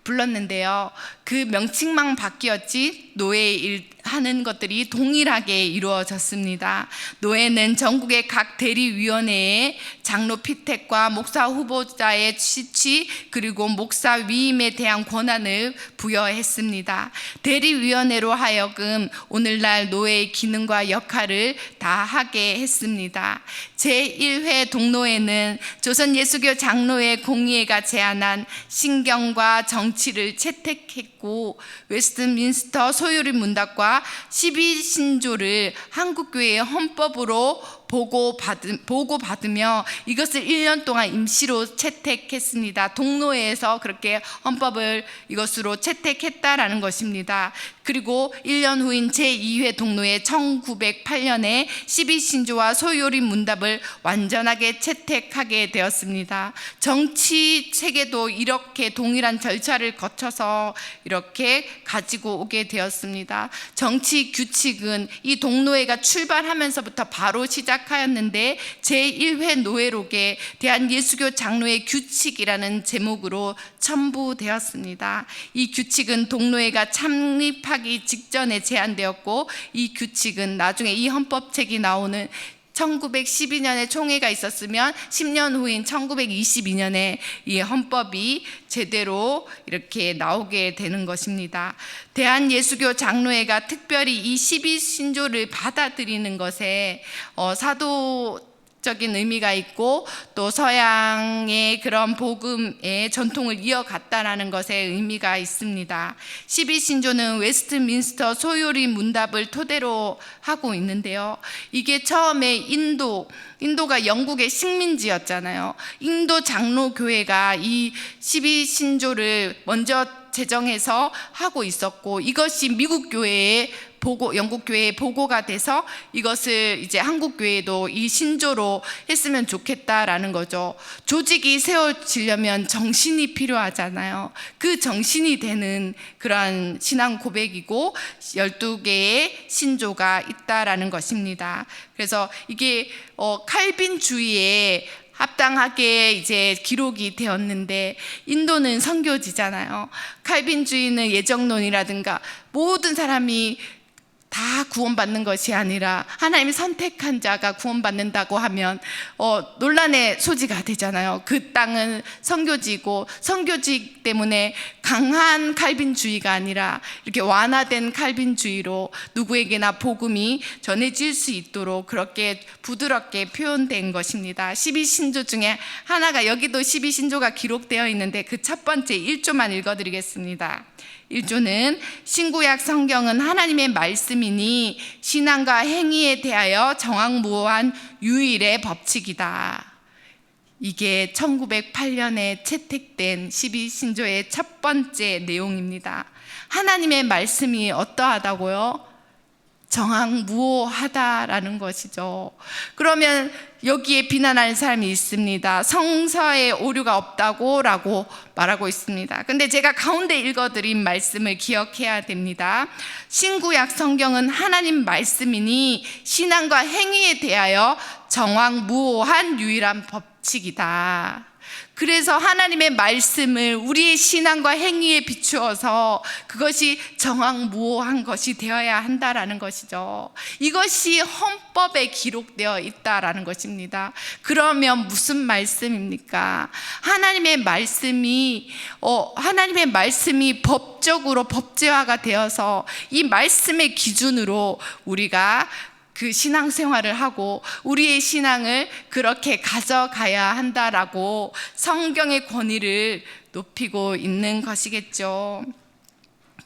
불렀는데요. 그 명칭만 바뀌었지 노회 하는 것들이 동일하게 이루어졌습니다. 노회는 전국의 각 대리위원회에 장로 피택과 목사 후보자의 취치 그리고 목사 위임에 대한 권한을 부여했습니다. 대리위원회로 하여금 오늘날 노회의 기능과 역할을 다하게 했습니다. 제1회 동노회는 조선예수교 장로회 공의회가 제안한 신경과 정치를 채택했고 웨스트민스터 소요리 문답과 12신조를 한국교회의 헌법으로 보고받으며 이것을 1년 동안 임시로 채택했습니다. 동노회에서 그렇게 헌법을 이것으로 채택했다라는 것입니다. 그리고 1년 후인 제2회 동노회 1908년에 12신조와 소요리 문답을 완전하게 채택하게 되었습니다. 정치 체계도 이렇게 동일한 절차를 거쳐서 이렇게 가지고 오게 되었습니다. 정치 규칙은 이 동노회가 출발하면서부터 바로 시작하였는데 제1회 노회록에 대한예수교 장로회 규칙이라는 제목으로 첨부되었습니다. 이 규칙은 동노회가 창립하기 직전에 제안되었고 이 규칙은 나중에 이 헌법책이 나오는 1912년에 총회가 있었으면 10년 후인 1922년에 이 헌법이 제대로 이렇게 나오게 되는 것입니다. 대한예수교 장로회가 특별히 이 12신조를 받아들이는 것에 사도적인 의미가 있고 또 서양의 그런 복음의 전통을 이어갔다라는 것에 의미가 있습니다. 12신조는 웨스트민스터 소요리 문답을 토대로 하고 있는데요. 이게 처음에 인도가 영국의 식민지였잖아요. 인도 장로교회가 이 12신조를 먼저 제정해서 하고 있었고 이것이 미국 교회에 영국 교회에 보고가 돼서 이것을 이제 한국 교회도 이 신조로 했으면 좋겠다라는 거죠. 조직이 세워지려면 정신이 필요하잖아요. 그 정신이 되는 그러한 신앙 고백이고 12개의 신조가 있다라는 것입니다. 그래서 이게 칼빈주의에 합당하게 이제 기록이 되었는데 인도는 선교지잖아요. 칼빈주의는 예정론이라든가 모든 사람이 다 구원받는 것이 아니라 하나님이 선택한 자가 구원받는다고 하면 논란의 소지가 되잖아요. 그 땅은 선교지고 선교지 때문에 강한 칼빈주의가 아니라 이렇게 완화된 칼빈주의로 누구에게나 복음이 전해질 수 있도록 그렇게 부드럽게 표현된 것입니다. 12신조 중에 하나가, 여기도 12신조가 기록되어 있는데 그 첫 번째 1조만 읽어드리겠습니다. 1조는 신구약 성경은 하나님의 말씀이니 신앙과 행위에 대하여 정확무오한 유일의 법칙이다. 이게 1908년에 채택된 12신조의 첫 번째 내용입니다. 하나님의 말씀이 어떠하다고요? 정확무오하다라는 것이죠. 그러면 여기에 비난하는 사람이 있습니다. 성서에 오류가 없다고 라고 말하고 있습니다. 근데 제가 가운데 읽어드린 말씀을 기억해야 됩니다. 신구약 성경은 하나님 말씀이니 신앙과 행위에 대하여 정확무오한 유일한 법칙이다. 그래서 하나님의 말씀을 우리의 신앙과 행위에 비추어서 그것이 정확무오한 것이 되어야 한다라는 것이죠. 이것이 헌법에 기록되어 있다라는 것입니다. 그러면 무슨 말씀입니까? 하나님의 말씀이 법적으로 법제화가 되어서 이 말씀의 기준으로 우리가 그 신앙생활을 하고 우리의 신앙을 그렇게 가져가야 한다라고 성경의 권위를 높이고 있는 것이겠죠.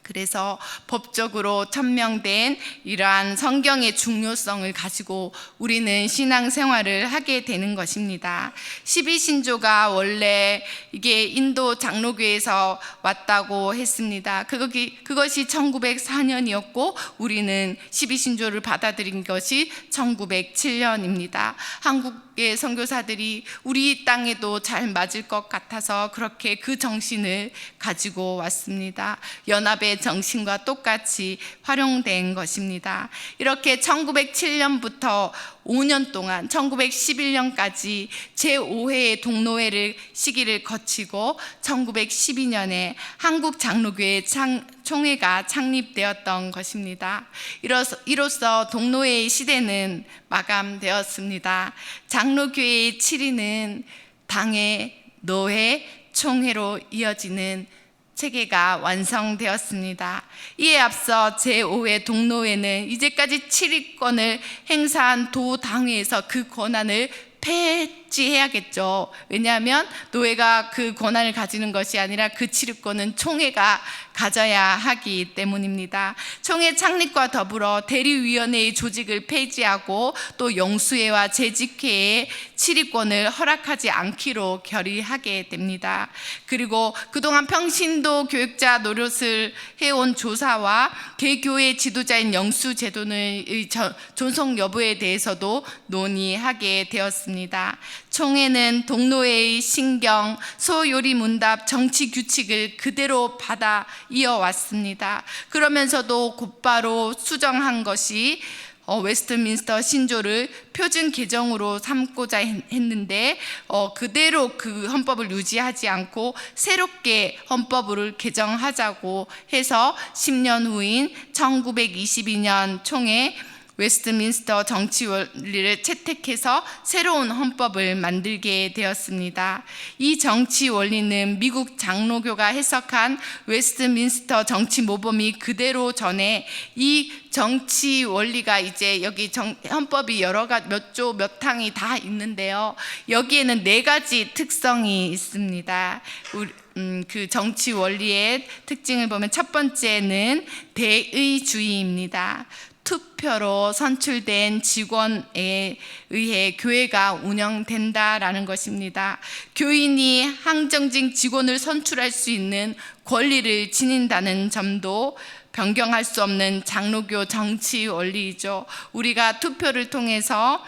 그래서 법적으로 천명된 이러한 성경의 중요성을 가지고 우리는 신앙생활을 하게 되는 것입니다. 12신조가 원래 이게 인도 장로교에서 왔다고 했습니다. 그것이 1904년이었고 우리는 12신조를 받아들인 것이 1907년입니다. 한국의 선교사들이 우리 땅에도 잘 맞을 것 같아서 그렇게 그 정신을 가지고 왔습니다. 연합의 정신과 똑같이 활용된 것입니다. 이렇게 1907년부터 5년 동안 1911년까지 제5회 동노회를 시기를 거치고 1912년에 한국 장로교회 총회가 창립되었던 것입니다. 이로써 동노회의 시대는 마감되었습니다. 장로교회의 7위는 당회, 노회, 총회로 이어지는 체계가 완성되었습니다. 이에 앞서 제5회 동노회는 이제까지 7위권을 행사한 도당회에서 그 권한을 폐지해야겠죠. 왜냐하면 노회가 그 권한을 가지는 것이 아니라 그 7위권은 총회가 가져야 하기 때문입니다. 총회 창립과 더불어 대리위원회의 조직을 폐지하고 또 영수회와 재직회의 7위권을 허락하지 않기로 결의하게 됩니다. 그리고 그동안 평신도 교육자 노릇을 해온 조사와 개교의 지도자인 영수제도의 존속 여부에 대해서도 논의하게 되었습니다. 총회는 동노회의 신경, 소요리 문답, 정치 규칙을 그대로 받아 이어왔습니다. 그러면서도 곧바로 수정한 것이 웨스트민스터 신조를 표준 개정으로 삼고자 했는데 그대로 그 헌법을 유지하지 않고 새롭게 헌법을 개정하자고 해서 10년 후인 1922년 총회 웨스트민스터 정치 원리를 채택해서 새로운 헌법을 만들게 되었습니다. 이 정치 원리는 미국 장로교가 해석한 웨스트민스터 정치 모범이 그대로 전해 이 정치 원리가 이제 여기 헌법이 몇 조 몇 항이 다 있는데요. 여기에는 4가지 특성이 있습니다. 그 정치 원리의 특징을 보면 첫 번째는 대의주의입니다. 투표로 선출된 직원에 의해 교회가 운영된다라는 것입니다. 교인이 항정직 직원을 선출할 수 있는 권리를 지닌다는 점도 변경할 수 없는 장로교 정치 원리이죠. 우리가 투표를 통해서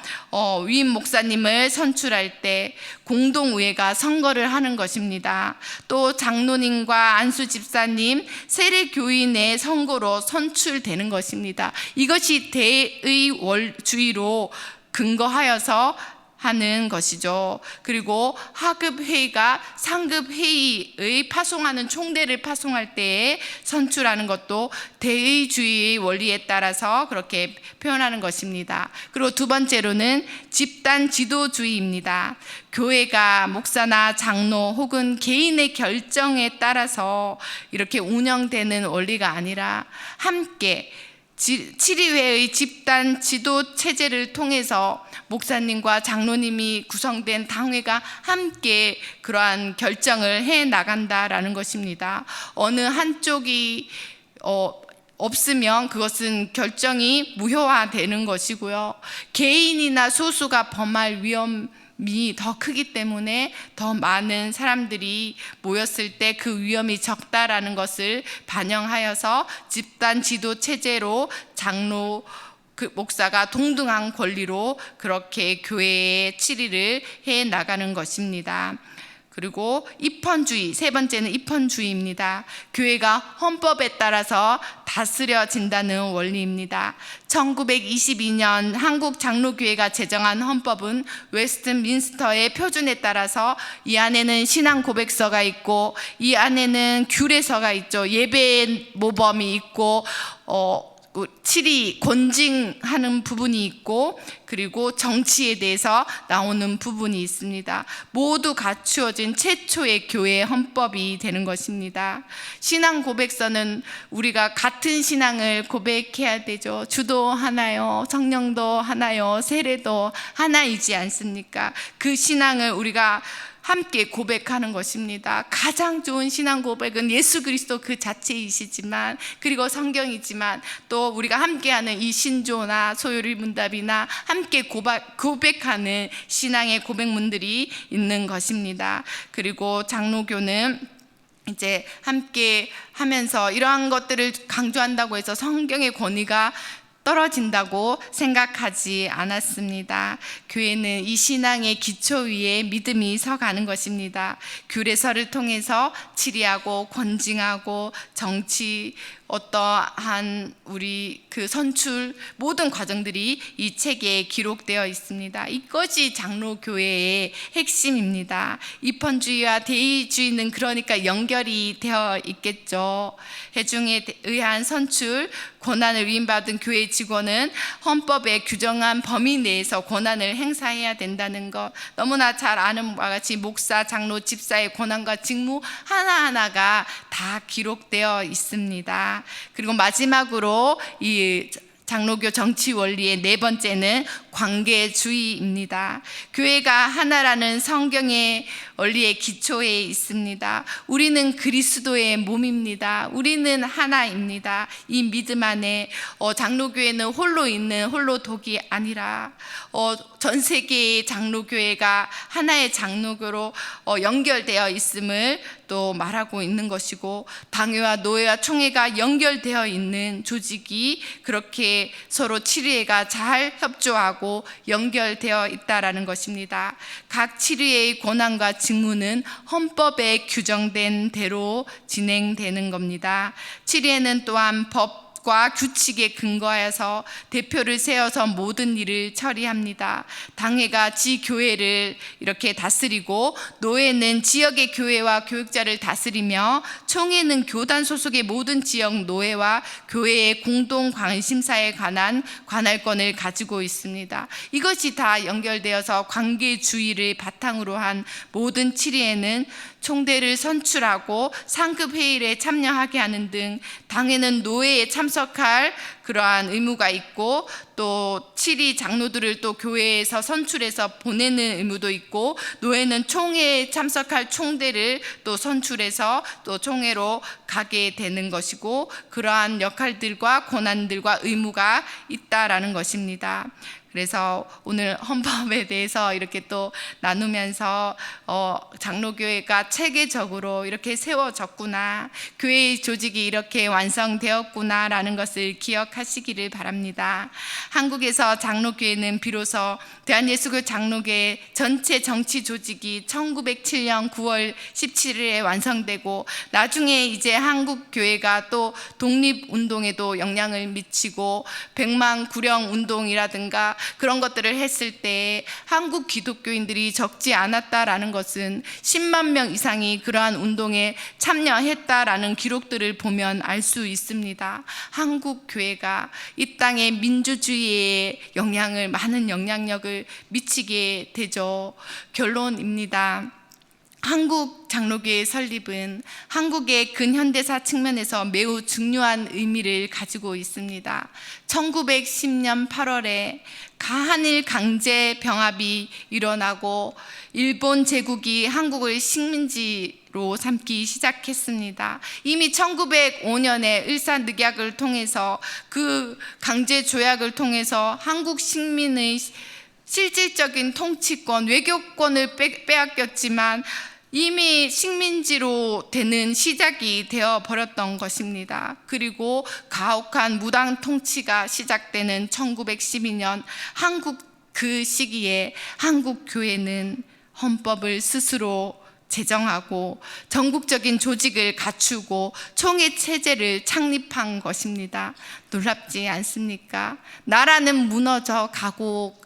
위임 목사님을 선출할 때 공동의회가 선거를 하는 것입니다. 또 장로님과 안수 집사님, 세례교인의 선거로 선출되는 것입니다. 이것이 대의주의로 근거하여서 하는 것이죠. 그리고 하급 회의가 상급 회의의 파송하는 총대를 파송할 때에 선출하는 것도 대의주의의 원리에 따라서 그렇게 표현하는 것입니다. 그리고 두 번째로는 집단 지도주의입니다. 교회가 목사나 장로 혹은 개인의 결정에 따라서 이렇게 운영되는 원리가 아니라 함께 7위회의 집단 지도 체제를 통해서 목사님과 장로님이 구성된 당회가 함께 그러한 결정을 해 나간다라는 것입니다. 어느 한쪽이 없으면 그것은 결정이 무효화되는 것이고요. 개인이나 소수가 범할 위험이 더 크기 때문에 더 많은 사람들이 모였을 때 그 위험이 적다라는 것을 반영하여서 집단 지도 체제로 장로 목사가 동등한 권리로 그렇게 교회의 치리를 해 나가는 것입니다. 그리고 입헌주의, 세 번째는 입헌주의입니다. 교회가 헌법에 따라서 다스려진다는 원리입니다. 1922년 한국 장로교회가 제정한 헌법은 웨스트민스터의 표준에 따라서 이 안에는 신앙 고백서가 있고 이 안에는 규례서가 있죠. 예배 모범이 있고 칠이 권징하는 부분이 있고 그리고 정치에 대해서 나오는 부분이 있습니다. 모두 갖추어진 최초의 교회 헌법이 되는 것입니다. 신앙 고백서는 우리가 같은 신앙을 고백해야 되죠. 주도 하나요, 성령도 하나요, 세례도 하나이지 않습니까? 그 신앙을 우리가 함께 고백하는 것입니다. 가장 좋은 신앙 고백은 예수 그리스도 그 자체이시지만 그리고 성경이지만 또 우리가 함께하는 이 신조나 소요리 문답이나 함께 고백하는 신앙의 고백문들이 있는 것입니다. 그리고 장로교는 이제 함께 하면서 이러한 것들을 강조한다고 해서 성경의 권위가 떨어진다고 생각하지 않았습니다. 교회는 이 신앙의 기초 위에 믿음이 서가는 것입니다. 규례서를 통해서 치리하고 권징하고 정치 어떠한 우리 그 선출 모든 과정들이 이 책에 기록되어 있습니다. 이것이 장로교회의 핵심입니다. 입헌주의와 대의주의는 그러니까 연결이 되어 있겠죠. 회중에 의한 선출 권한을 위임받은 교회 직원은 헌법에 규정한 범위 내에서 권한을 행사해야 된다는 것, 너무나 잘 아는 바와 같이 목사, 장로, 집사의 권한과 직무 하나하나가 다 기록되어 있습니다. 그리고 마지막으로 이 장로교 정치 원리의 네 번째는 관계주의입니다. 교회가 하나라는 성경의 원리의 기초에 있습니다. 우리는 그리스도의 몸입니다. 우리는 하나입니다. 이 믿음 안에 장로교회는 홀로 있는 홀로 독이 아니라 전 세계의 장로교회가 하나의 장로교로 연결되어 있음을 또 말하고 있는 것이고 당회와 노회와 총회가 연결되어 있는 조직이 그렇게 서로 치리회가 잘 협조하고 연결되어 있다라는 것입니다. 각 치리회의 권한과 직무는 헌법에 규정된 대로 진행되는 겁니다. 치리회는 또한 법 과 규칙에 근거하여서 대표를 세워서 모든 일을 처리합니다. 당회가 지교회를 이렇게 다스리고 노회는 지역의 교회와 교육자를 다스리며 총회는 교단 소속의 모든 지역 노회와 교회의 공동 관심사에 관한 관할권을 가지고 있습니다. 이것이 다 연결되어서 관계주의를 바탕으로 한 모든 치리회는 총대를 선출하고 상급 회의에 참여하게 하는 등 당회는 노회에 참석할 그러한 의무가 있고 또 치리 장로들을 또 교회에서 선출해서 보내는 의무도 있고 노회는 총회에 참석할 총대를 또 선출해서 또 총회로 가게 되는 것이고 그러한 역할들과 권한들과 의무가 있다라는 것입니다. 그래서 오늘 헌법에 대해서 이렇게 또 나누면서 장로교회가 체계적으로 이렇게 세워졌구나, 교회의 조직이 이렇게 완성되었구나라는 것을 기억하시기를 바랍니다. 한국에서 장로교회는 비로소 대한예수교 장로교회 전체 정치 조직이 1907년 9월 17일에 완성되고 나중에 이제 한국교회가 또 독립운동에도 영향을 미치고 백만 구령 운동이라든가 그런 것들을 했을 때 한국 기독교인들이 적지 않았다라는 것은 10만 명 이상이 그러한 운동에 참여했다라는 기록들을 보면 알 수 있습니다. 한국 교회가 이 땅의 민주주의에 많은 영향력을 미치게 되죠. 결론입니다. 한국 장로교회 설립은 한국의 근현대사 측면에서 매우 중요한 의미를 가지고 있습니다. 1910년 8월에 한일 강제 병합이 일어나고 일본 제국이 한국을 식민지로 삼기 시작했습니다. 이미 1905년에 을사늑약을 통해서 그 강제 조약을 통해서 한국 식민의 실질적인 통치권, 외교권을 빼앗겼지만 이미 식민지로 되는 시작이 되어 버렸던 것입니다. 그리고 가혹한 무당 통치가 시작되는 1912년 그 시기에 한국 교회는 헌법을 스스로 제정하고 전국적인 조직을 갖추고 총회 체제를 창립한 것입니다. 놀랍지 않습니까? 나라는 무너져 가고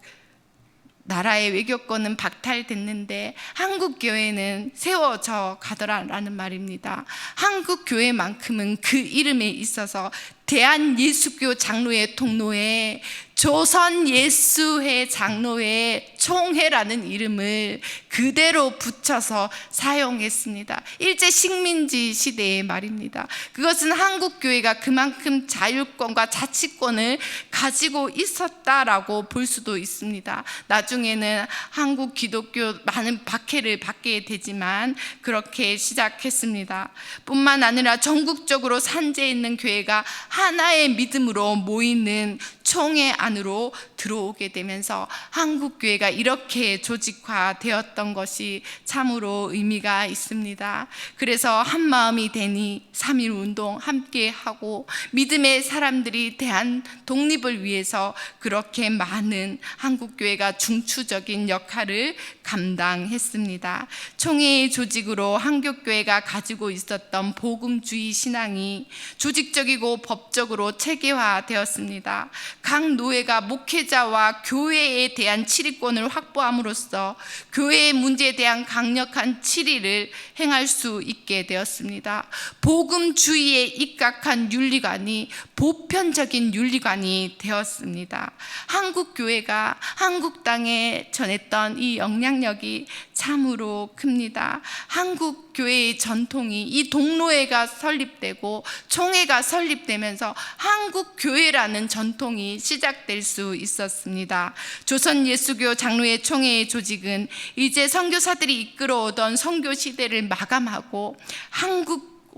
나라의 외교권은 박탈됐는데 한국 교회는 세워져 가더라라는 말입니다. 한국 교회만큼은 그 이름에 있어서 대한예수교 장로회 통로에 조선예수회 장로회 총회라는 이름을 그대로 붙여서 사용했습니다. 일제 식민지 시대의 말입니다. 그것은 한국 교회가 그만큼 자율권과 자치권을 가지고 있었다라고 볼 수도 있습니다. 나중에는 한국 기독교 많은 박해를 받게 되지만 그렇게 시작했습니다. 뿐만 아니라 전국적으로 산재해 있는 교회가 하나의 믿음으로 모이는 총회 안으로 들어오게 되면서 한국 교회가 이렇게 조직화되었던 것이 참으로 의미가 있습니다. 그래서 한 마음이 되니 3.1 운동 함께 하고 믿음의 사람들이 대한 독립을 위해서 그렇게 많은 한국 교회가 중추적인 역할을 감당했습니다. 총회의 조직으로 한국 교회가 가지고 있었던 복음주의 신앙이 조직적이고 법적으로 체계화되었습니다. 각 노회가 목회자와 교회에 대한 치리권을 확보함으로써 교회의 문제에 대한 강력한 치리를 행할 수 있게 되었습니다. 복음주의에 입각한 윤리관이 보편적인 윤리관이 되었습니다. 한국 교회가 한국 땅에 전했던 이 영향력이 참으로 큽니다. 한국 교회의 전통이 이 동로회가 설립되고 총회가 설립되면서 한국 교회라는 전통이 시작될 수 있었습니다. 조선 예수교 장로회 총회의 조직은 이제 선교사들이 이끌어오던 선교 시대를 마감하고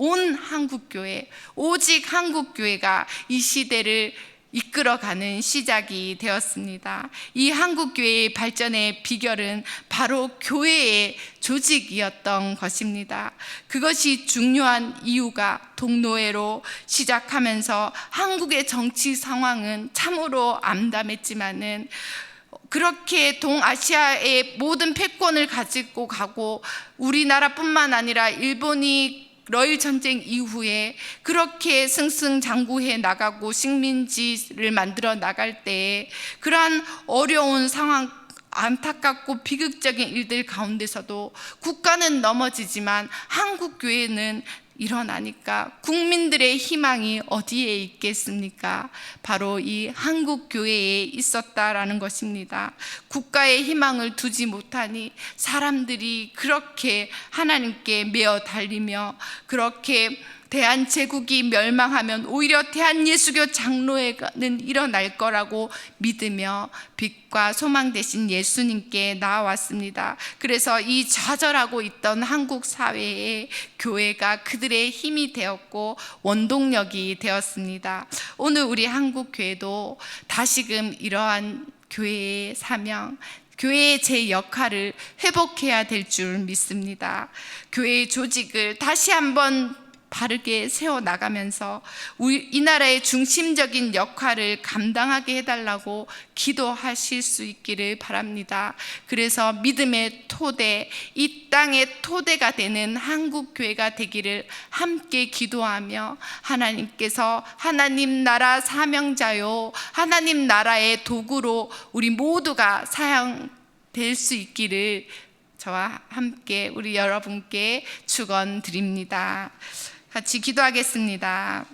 온 한국교회, 오직 한국교회가 이 시대를 이끌어가는 시작이 되었습니다. 이 한국교회의 발전의 비결은 바로 교회의 조직이었던 것입니다. 그것이 중요한 이유가 동노회로 시작하면서 한국의 정치 상황은 참으로 암담했지만은 그렇게 동아시아의 모든 패권을 가지고 가고 우리나라뿐만 아니라 일본이 러일 전쟁 이후에 그렇게 승승장구해 나가고 식민지를 만들어 나갈 때에 그러한 어려운 상황, 안타깝고 비극적인 일들 가운데서도 국가는 넘어지지만 한국교회는 일어나니까 국민들의 희망이 어디에 있겠습니까? 바로 이 한국교회에 있었다라는 것입니다. 국가의 희망을 두지 못하니 사람들이 그렇게 하나님께 매어 달리며 그렇게 대한제국이 멸망하면 오히려 대한예수교 장로회는 일어날 거라고 믿으며 빛과 소망 되신 예수님께 나아왔습니다. 그래서 이 좌절하고 있던 한국 사회에 교회가 그들의 힘이 되었고 원동력이 되었습니다. 오늘 우리 한국교회도 다시금 이러한 교회의 사명, 교회의 제 역할을 회복해야 될 줄 믿습니다. 교회의 조직을 다시 한번 바르게 세워나가면서 이 나라의 중심적인 역할을 감당하게 해달라고 기도하실 수 있기를 바랍니다. 그래서 믿음의 토대, 이 땅의 토대가 되는 한국교회가 되기를 함께 기도하며, 하나님께서 하나님 나라 사명자요, 하나님 나라의 도구로 우리 모두가 사용될 수 있기를 저와 함께 우리 여러분께 축원드립니다. 같이 기도하겠습니다.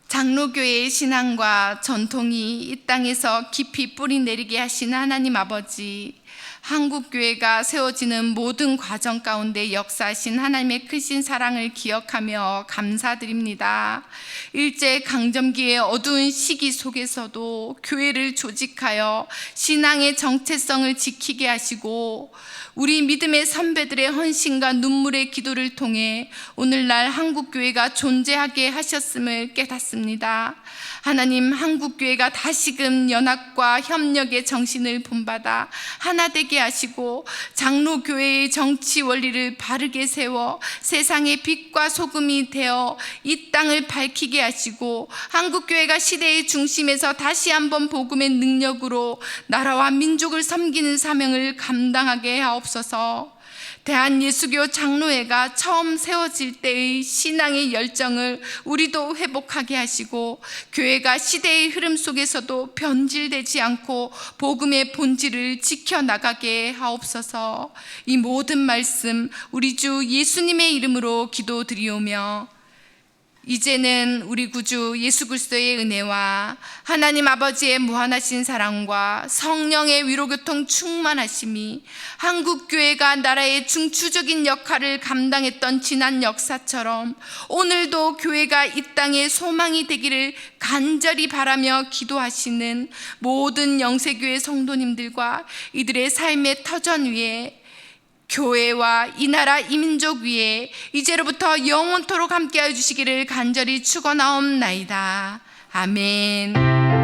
장로교회의 신앙과 전통이 이 땅에서 깊이 뿌리 내리게 하신 하나님 아버지, 한국교회가 세워지는 모든 과정 가운데 역사하신 하나님의 크신 사랑을 기억하며 감사드립니다. 일제강점기의 어두운 시기 속에서도 교회를 조직하여 신앙의 정체성을 지키게 하시고, 우리 믿음의 선배들의 헌신과 눈물의 기도를 통해 오늘날 한국교회가 존재하게 하셨음을 깨닫습니다. 하나님, 한국교회가 다시금 연합과 협력의 정신을 본받아 하나 되게 하시고, 장로교회의 정치 원리를 바르게 세워 세상의 빛과 소금이 되어 이 땅을 밝히게 하시고, 한국교회가 시대의 중심에서 다시 한번 복음의 능력으로 나라와 민족을 섬기는 사명을 감당하게 하옵소서. 대한예수교 장로회가 처음 세워질 때의 신앙의 열정을 우리도 회복하게 하시고, 교회가 시대의 흐름 속에서도 변질되지 않고 복음의 본질을 지켜나가게 하옵소서. 이 모든 말씀 우리 주 예수님의 이름으로 기도드리오며, 이제는 우리 구주 예수 그리스도의 은혜와 하나님 아버지의 무한하신 사랑과 성령의 위로교통 충만하심이 한국교회가 나라의 중추적인 역할을 감당했던 지난 역사처럼 오늘도 교회가 이 땅의 소망이 되기를 간절히 바라며 기도하시는 모든 영세교회 성도님들과 이들의 삶의 터전 위에, 교회와 이 나라 이 민족 위에 이제로부터 영원토록 함께하여 주시기를 간절히 축원하옵나이다. 아멘.